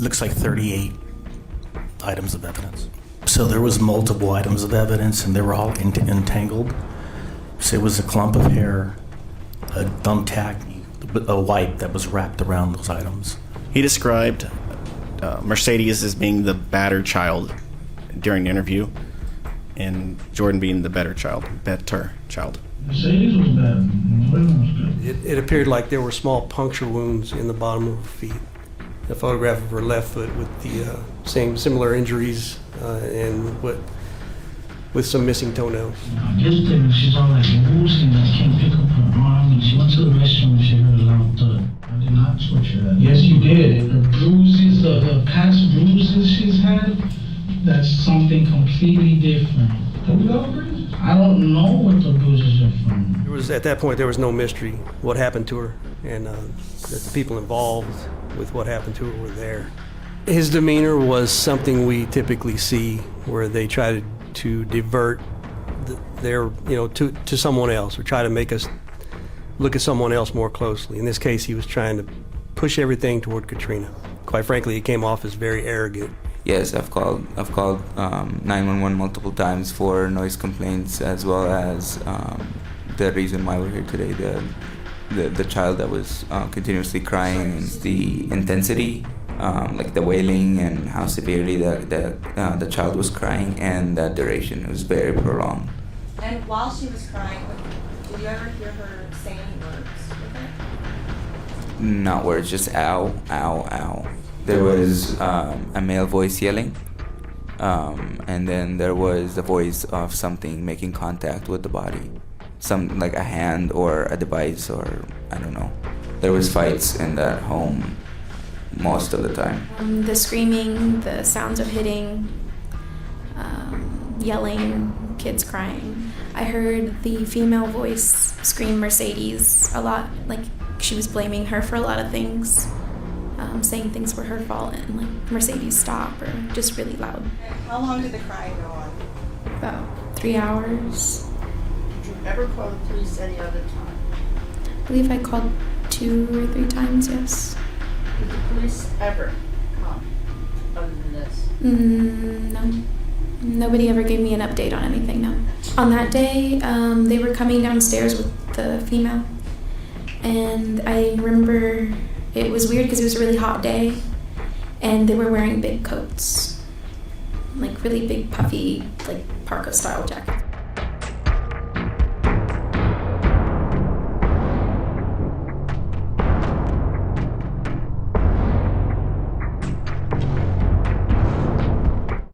looks like 38 items of evidence. So there was multiple items of evidence, and they were all entangled. So it was a clump of hair, a thumbtack, a wipe that was wrapped around those items. He described Mercedes as being the battered child during the interview, and Jordan being the better child. Mercedes was bad. Jordan was good. It appeared like there were small puncture wounds in the bottom of her feet. A photograph of her left foot with the similar injuries and with some missing toenails. Yesterday she's all like woozy and I can't pick up her arm, and she went to the restroom and she heard a loud thud. I did not torture her. Yes, you did. The bruises, the past bruises she's had, that's something completely different. I don't know what the bruises are from. At that point, there was no mystery what happened to her, and the people involved with what happened to her were there. His demeanor was something we typically see, where they try to divert to someone else, or try to make us look at someone else more closely. In this case, he was trying to push everything toward Katrina. Quite frankly, it came off as very arrogant. Yes, I've called 911 multiple times for noise complaints, as well as the reason why we're here today, the child that was continuously crying, and the intensity, like the wailing and how severely the child was crying, and the duration. It was very prolonged. And while she was crying, did you ever hear her say any words with it? Not words, just ow, ow, ow. There was a male voice yelling, and then there was the voice of something making contact with the body. Some, like a hand or a device, or I don't know. There was fights in that home most of the time. The screaming, the sounds of hitting, yelling, kids crying. I heard the female voice scream Mercedes a lot, like she was blaming her for a lot of things. Saying things were her fault, and like Mercedes stop, or just really loud. How long did the crying go on? About 3 hours. Did you ever call the police any other time? I believe I called 2 or 3 times, yes. Did the police ever come other than this? No. Nobody ever gave me an update on anything, no. On that day, they were coming downstairs with the female, and I remember it was weird because it was a really hot day, and they were wearing big coats, like really big puffy, like parka style jackets.